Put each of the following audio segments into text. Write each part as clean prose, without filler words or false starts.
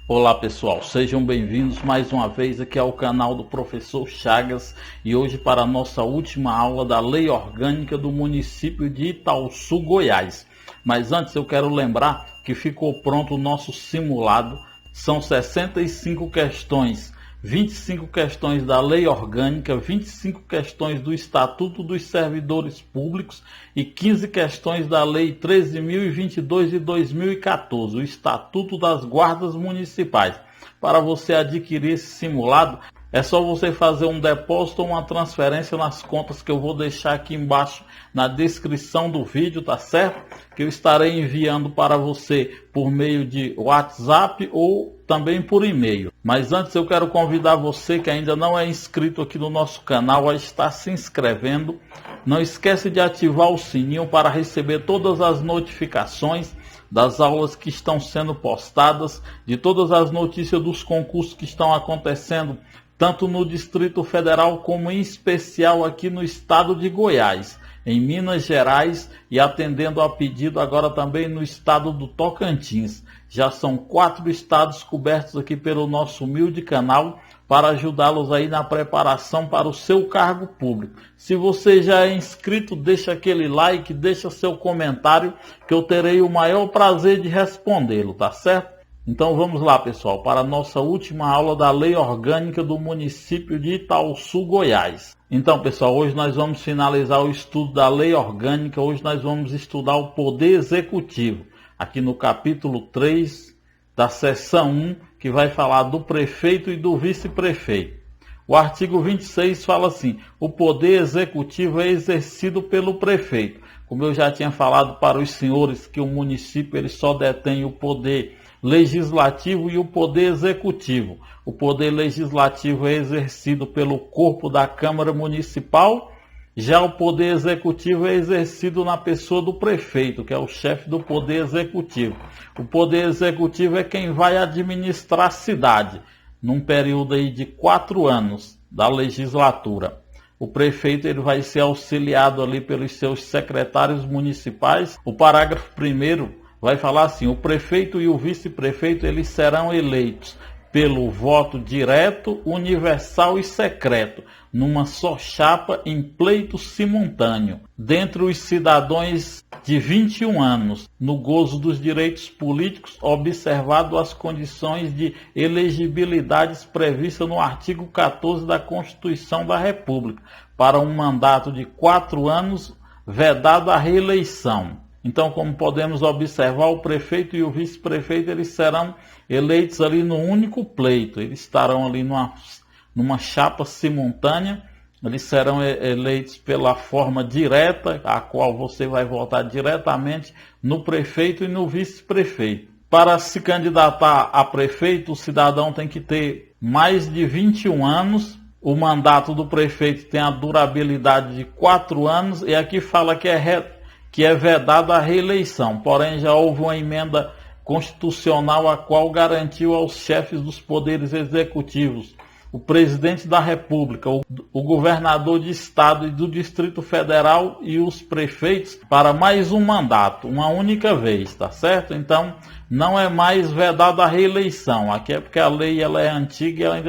Olá pessoal, sejam bem-vindos mais uma vez aqui ao canal do Professor Chagas e hoje para a nossa última aula da Lei Orgânica do município de Itaúsu, Goiás. Mas antes eu quero lembrar que ficou pronto o nosso simulado, são 65 questões, 25 questões da Lei Orgânica, 25 questões do Estatuto dos Servidores Públicos e 15 questões da Lei 13.022 de 2014, o Estatuto das Guardas Municipais. Para você adquirir esse simulado, é só você fazer um depósito ou uma transferência nas contas que eu vou deixar aqui embaixo na descrição do vídeo, tá certo? Que eu estarei enviando para você por meio de WhatsApp ou também por e-mail. Mas antes eu quero convidar você que ainda não é inscrito aqui no nosso canal a estar se inscrevendo. Não esquece de ativar o sininho para receber todas as notificações das aulas que estão sendo postadas, de todas as notícias dos concursos que estão acontecendo, tanto no Distrito Federal como em especial aqui no estado de Goiás, em Minas Gerais e atendendo a pedido agora também no estado do Tocantins. Já são 4 estados cobertos aqui pelo nosso humilde canal para ajudá-los aí na preparação para o seu cargo público. Se você já é inscrito, deixa aquele like, deixa seu comentário que eu terei o maior prazer de respondê-lo, tá certo? Então vamos lá, pessoal, para a nossa última aula da Lei Orgânica do município de Itaúsu, Goiás. Então, pessoal, hoje nós vamos finalizar o estudo da Lei Orgânica, hoje nós vamos estudar o Poder Executivo, aqui no capítulo 3 da seção 1, que vai falar do prefeito e do vice-prefeito. O artigo 26 fala assim: o Poder Executivo é exercido pelo prefeito. Como eu já tinha falado para os senhores que o município ele só detém o poder legislativo e o poder executivo. O poder legislativo é exercido pelo corpo da Câmara Municipal, já o poder executivo é exercido na pessoa do prefeito, que é o chefe do poder executivo. O poder executivo é quem vai administrar a cidade, num período aí de 4 anos da legislatura. O prefeito ele vai ser auxiliado ali pelos seus secretários municipais. O parágrafo 1º vai falar assim: o prefeito e o vice-prefeito eles serão eleitos pelo voto direto, universal e secreto, numa só chapa em pleito simultâneo, dentre os cidadãos de 21 anos, no gozo dos direitos políticos, observado as condições de elegibilidades previstas no artigo 14 da Constituição da República, para um mandato de 4 anos, vedado a reeleição. Então, como podemos observar, o prefeito e o vice-prefeito eles serão eleitos ali no único pleito. Eles estarão ali numa chapa simultânea. Eles serão eleitos pela forma direta, a qual você vai votar diretamente no prefeito e no vice-prefeito. Para se candidatar a prefeito, o cidadão tem que ter mais de 21 anos. O mandato do prefeito tem a durabilidade de 4 anos. E aqui fala que é vedada a reeleição, porém já houve uma emenda constitucional a qual garantiu aos chefes dos poderes executivos, o presidente da República, o governador de estado e do Distrito Federal e os prefeitos para mais um mandato, uma única vez, tá certo? Então não é mais vedada a reeleição, aqui é porque a lei ela é antiga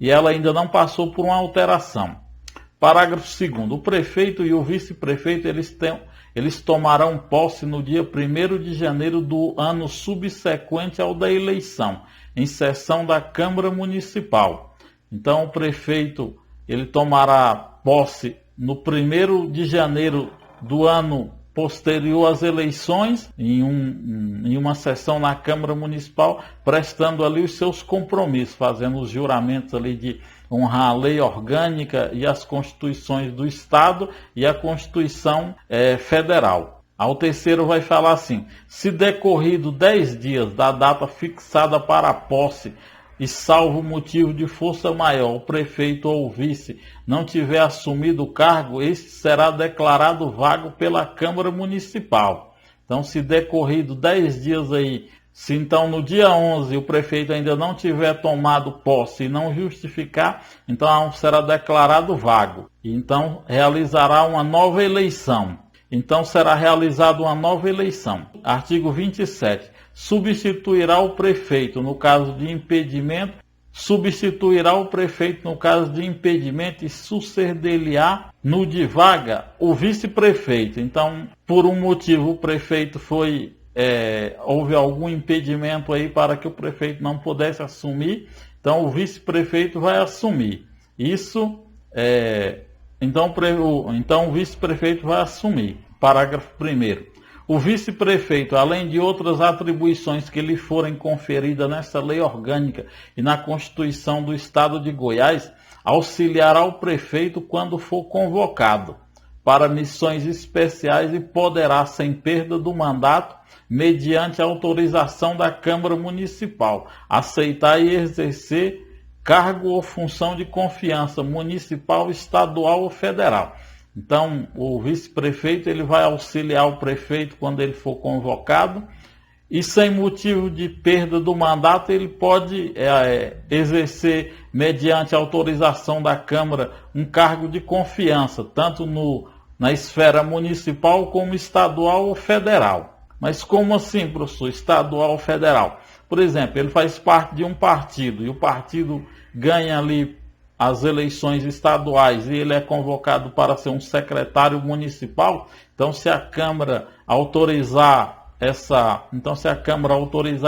e ela ainda não passou por uma alteração. Parágrafo 2º, o prefeito e o vice-prefeito eles tomarão posse no dia 1º de janeiro do ano subsequente ao da eleição, em sessão da Câmara Municipal. Então, o prefeito ele tomará posse no 1º de janeiro do ano posterior às eleições, em uma sessão na Câmara Municipal, prestando ali os seus compromissos, fazendo os juramentos ali de honrar a lei orgânica e as constituições do Estado e a Constituição Federal. Ao terceiro vai falar assim: se decorrido 10 dias da data fixada para a posse e salvo motivo de força maior, o prefeito ou o vice não tiver assumido o cargo, este será declarado vago pela Câmara Municipal. Então, se decorrido 10 dias aí, se então no dia 11 o prefeito ainda não tiver tomado posse e não justificar, então será declarado vago. Então, realizará uma nova eleição. Então, será realizada uma nova eleição. Artigo 27. substituirá o prefeito no caso de impedimento, e suceder-lhe-á no de vaga o vice-prefeito. Então, por um motivo, o prefeito houve algum impedimento aí para que o prefeito não pudesse assumir, então o vice-prefeito vai assumir. Então o vice-prefeito vai assumir. Parágrafo 1º. O vice-prefeito, além de outras atribuições que lhe forem conferidas nessa lei orgânica e na Constituição do Estado de Goiás, auxiliará o prefeito quando for convocado para missões especiais e poderá, sem perda do mandato, mediante autorização da Câmara Municipal, aceitar e exercer cargo ou função de confiança municipal, estadual ou federal. Então, o vice-prefeito ele vai auxiliar o prefeito quando ele for convocado e, sem motivo de perda do mandato, ele pode exercer, mediante autorização da Câmara, um cargo de confiança, tanto na esfera municipal como estadual ou federal. Mas como assim, professor? Estadual ou federal? Por exemplo, ele faz parte de um partido e o partido ganha ali as eleições estaduais e ele é convocado para ser um secretário municipal. Então, se a Câmara autorizar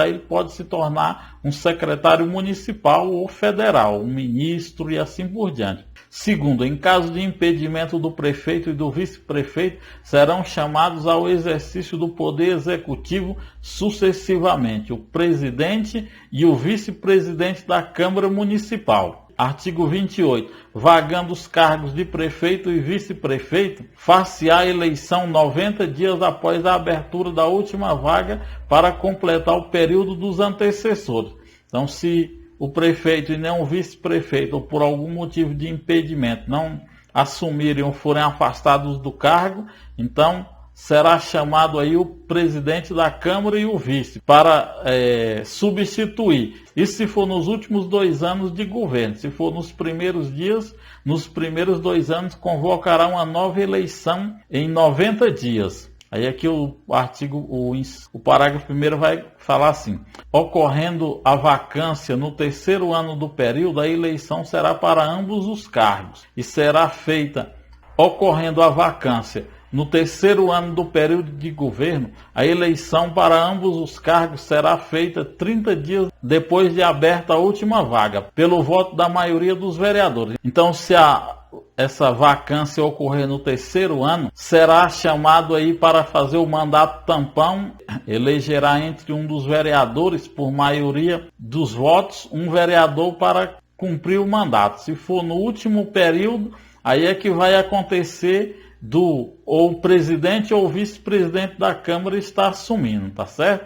ele pode se tornar um secretário municipal ou federal, um ministro e assim por diante. Segundo, em caso de impedimento do prefeito e do vice-prefeito, serão chamados ao exercício do poder executivo sucessivamente o presidente e o vice-presidente da Câmara Municipal. Artigo 28. Vagando os cargos de prefeito e vice-prefeito, far-se-á a eleição 90 dias após a abertura da última vaga para completar o período dos antecessores. Então, se o prefeito e nem o vice-prefeito, ou por algum motivo de impedimento, não assumirem ou forem afastados do cargo, então será chamado aí o presidente da Câmara e o vice para substituir. Isso se for nos últimos 2 anos de governo. Se for nos primeiros 2 anos, convocará uma nova eleição em 90 dias. Aí aqui o parágrafo 1º vai falar assim: ocorrendo a vacância no 3º ano do período, a eleição será para ambos os cargos e será feita, ocorrendo a vacância no 3º ano do período de governo, a eleição para ambos os cargos será feita 30 dias depois de aberta a última vaga, pelo voto da maioria dos vereadores. Então, se essa vacância ocorrer no 3º ano, será chamado aí para fazer o mandato tampão, elegerá entre um dos vereadores, por maioria dos votos, um vereador para cumprir o mandato. Se for no último período, aí é que vai acontecer ou o presidente ou o vice-presidente da Câmara está assumindo, tá certo?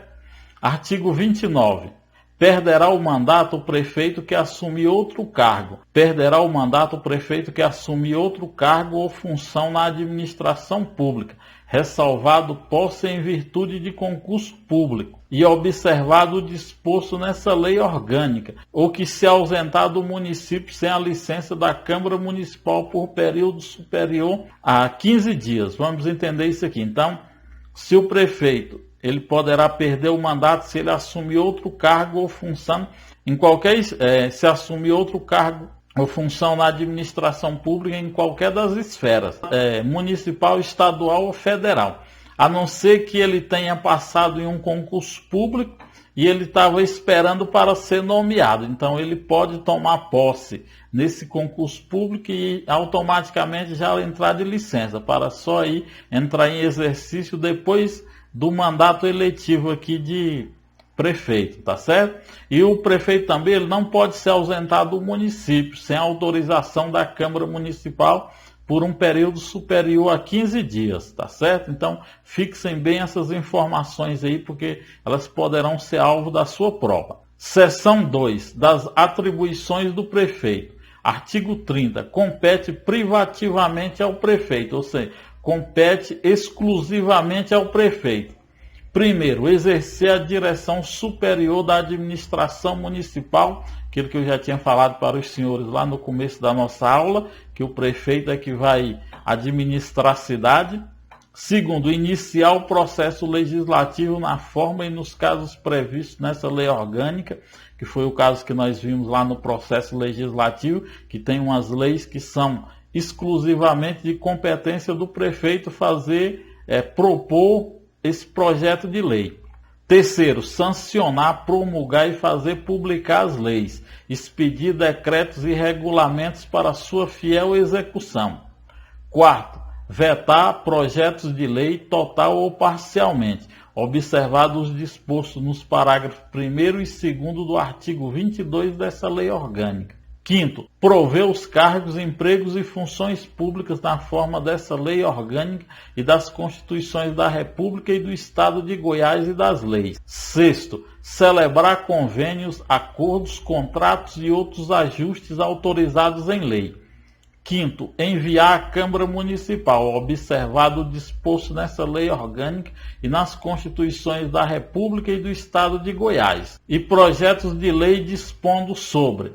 Artigo 29. Perderá o mandato o prefeito que assumir outro cargo. Perderá o mandato o prefeito que assumir outro cargo ou função na administração pública, ressalvado posse em virtude de concurso público e observado o disposto nessa lei orgânica, ou que se ausentar do município sem a licença da Câmara Municipal por período superior a 15 dias. Vamos entender isso aqui. Então, se o prefeito ele poderá perder o mandato se ele assumir outro cargo ou função se assumir outro cargo ou função na administração pública em qualquer das esferas, municipal, estadual ou federal, a não ser que ele tenha passado em um concurso público e ele estava esperando para ser nomeado. Então ele pode tomar posse nesse concurso público e automaticamente já entrar de licença, para só aí entrar em exercício depois do mandato eletivo aqui de prefeito, tá certo? E o prefeito também ele não pode se ausentar do município sem autorização da Câmara Municipal por um período superior a 15 dias, tá certo? Então, fixem bem essas informações aí, porque elas poderão ser alvo da sua prova. Seção 2, das atribuições do prefeito. Artigo 30, compete privativamente ao prefeito, ou seja, compete exclusivamente ao prefeito. Primeiro, exercer a direção superior da administração municipal, aquilo que eu já tinha falado para os senhores lá no começo da nossa aula, que o prefeito é que vai administrar a cidade. Segundo, iniciar o processo legislativo na forma e nos casos previstos nessa lei orgânica, que foi o caso que nós vimos lá no processo legislativo, que tem umas leis que são exclusivamente de competência do prefeito propor esse projeto de lei. Terceiro, sancionar, promulgar e fazer publicar as leis, expedir decretos e regulamentos para sua fiel execução. Quarto, vetar projetos de lei total ou parcialmente, observados os dispostos nos parágrafos 1º e 2º do artigo 22 dessa lei orgânica. Quinto, prover os cargos, empregos e funções públicas na forma dessa lei orgânica e das Constituições da República e do Estado de Goiás e das leis. Sexto, celebrar convênios, acordos, contratos e outros ajustes autorizados em lei. Quinto, enviar à Câmara Municipal, observado o disposto nessa lei orgânica e nas Constituições da República e do Estado de Goiás. E projetos de lei dispondo sobre: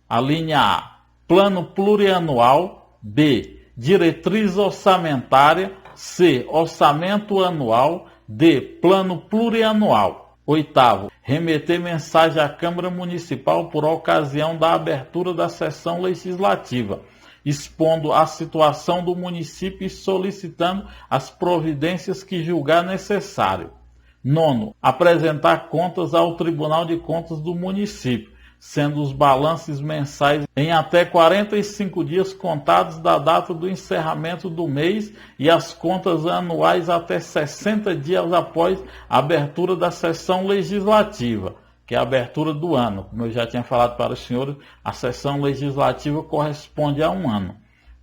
a linha A, plano plurianual; B, diretriz orçamentária; C, orçamento anual; D, plano plurianual. Oitavo, remeter mensagem à Câmara Municipal por ocasião da abertura da sessão legislativa, expondo a situação do município e solicitando as providências que julgar necessário. Nono, apresentar contas ao Tribunal de Contas do município, sendo os balanços mensais em até 45 dias contados da data do encerramento do mês e as contas anuais até 60 dias após a abertura da sessão legislativa, que é a abertura do ano. Como eu já tinha falado para os senhores, a sessão legislativa corresponde a um ano.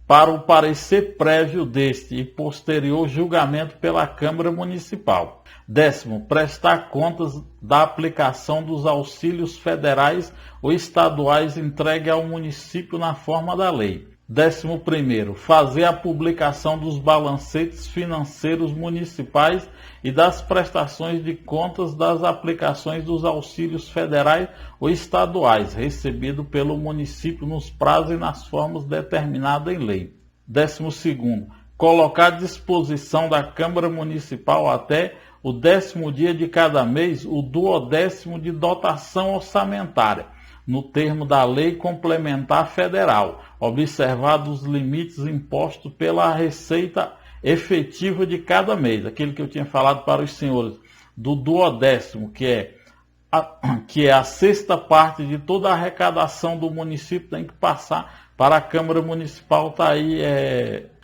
Para o parecer prévio deste e posterior julgamento pela Câmara Municipal. Décimo, prestar contas da aplicação dos auxílios federais ou estaduais entregue ao município na forma da lei. 11º, fazer a publicação dos balancetes financeiros municipais e das prestações de contas das aplicações dos auxílios federais ou estaduais recebido pelo município nos prazos e nas formas determinadas em lei. 12º, colocar à disposição da Câmara Municipal até o 10º dia de cada mês o 12º de dotação orçamentária, no termo da Lei Complementar Federal, observados os limites impostos pela receita efetiva de cada mês. Aquilo que eu tinha falado para os senhores, do 12º, que é a sexta parte de toda a arrecadação do município, tem que passar para a Câmara Municipal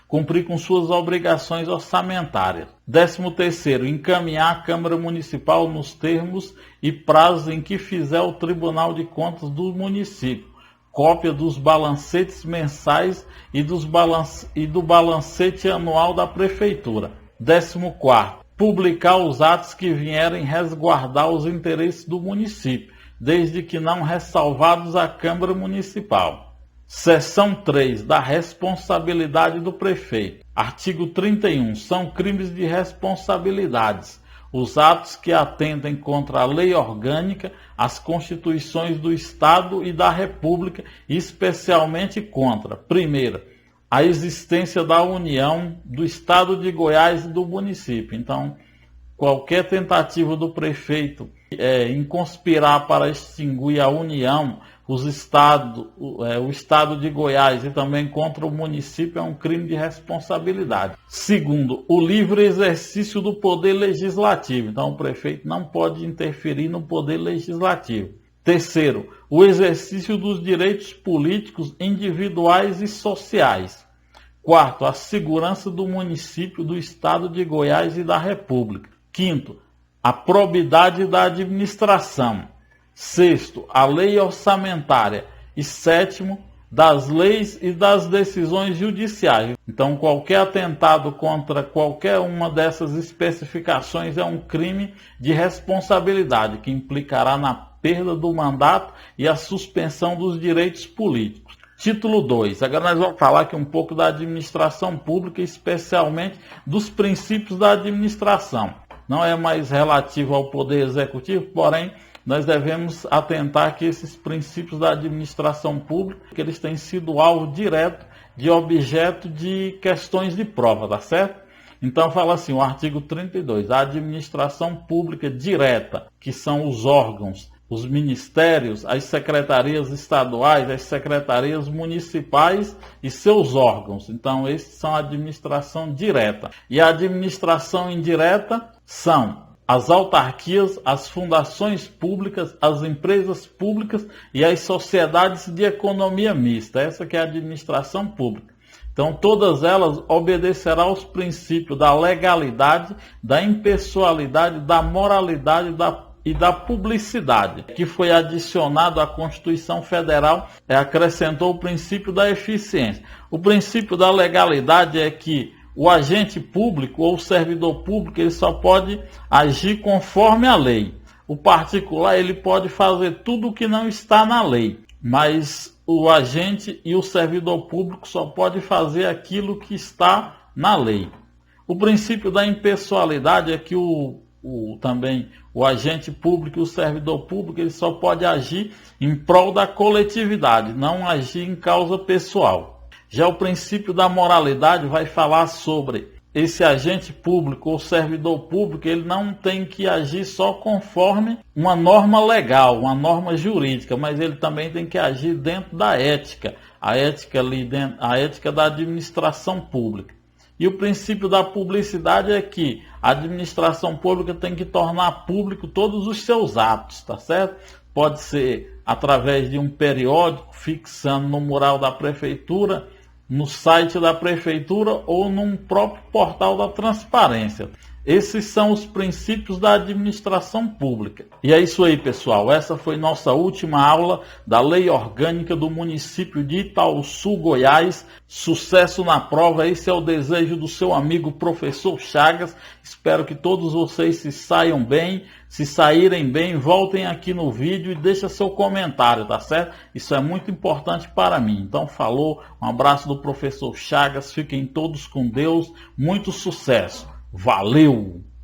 cumprir com suas obrigações orçamentárias. 13º, encaminhar à Câmara Municipal nos termos e prazos em que fizer o Tribunal de Contas do município cópia dos balancetes mensais e do balancete anual da Prefeitura. 14º, publicar os atos que vierem resguardar os interesses do município, desde que não ressalvados à Câmara Municipal. Seção 3, da responsabilidade do prefeito. Artigo 31. São crimes de responsabilidades os atos que atentem contra a lei orgânica, as constituições do Estado e da República, especialmente contra, primeiro, a existência da União, do Estado de Goiás e do município. Então, qualquer tentativa do prefeito em conspirar para extinguir a União, o Estado de Goiás e também contra o município é um crime de responsabilidade. Segundo, o livre exercício do poder legislativo. Então, o prefeito não pode interferir no poder legislativo. Terceiro, o exercício dos direitos políticos individuais e sociais. Quarto, a segurança do município, do Estado de Goiás e da República. Quinto, a probidade da administração. Sexto, a lei orçamentária. E sétimo, das leis e das decisões judiciais. Então, qualquer atentado contra qualquer uma dessas especificações é um crime de responsabilidade, que implicará na perda do mandato e a suspensão dos direitos políticos. Título 2. Agora nós vamos falar aqui um pouco da administração pública, especialmente dos princípios da administração. Não é mais relativo ao poder executivo, porém, nós devemos atentar que esses princípios da administração pública, que eles têm sido alvo direto de objeto de questões de prova, tá certo? Então fala assim, o artigo 32, a administração pública direta, que são os órgãos, os ministérios, as secretarias estaduais, as secretarias municipais e seus órgãos. Então esses são a administração direta. E a administração indireta são as autarquias, as fundações públicas, as empresas públicas e as sociedades de economia mista. Essa que é a administração pública. Então, todas elas obedecerão aos princípios da legalidade, da impessoalidade, da moralidade e da publicidade, que foi adicionado à Constituição Federal e acrescentou o princípio da eficiência. O princípio da legalidade é que o agente público ou o servidor público ele só pode agir conforme a lei. O particular ele pode fazer tudo o que não está na lei, mas o agente e o servidor público só pode fazer aquilo que está na lei. O princípio da impessoalidade é que também o agente público e o servidor público ele só pode agir em prol da coletividade, não agir em causa pessoal. Já o princípio da moralidade vai falar sobre esse agente público ou servidor público, ele não tem que agir só conforme uma norma legal, uma norma jurídica, mas ele também tem que agir dentro da ética, a ética da administração pública. E o princípio da publicidade é que a administração pública tem que tornar público todos os seus atos, tá certo? Pode ser através de um periódico, fixando no mural da prefeitura, no site da prefeitura ou num próprio portal da transparência. Esses são os princípios da administração pública. E é isso aí, pessoal. Essa foi nossa última aula da Lei Orgânica do município de Itaúsu, Goiás. Sucesso na prova. Esse é o desejo do seu amigo professor Chagas. Espero que todos vocês se saiam bem. Se saírem bem, voltem aqui no vídeo e deixem seu comentário, tá certo? Isso é muito importante para mim. Então, falou. Um abraço do professor Chagas. Fiquem todos com Deus. Muito sucesso. Valeu!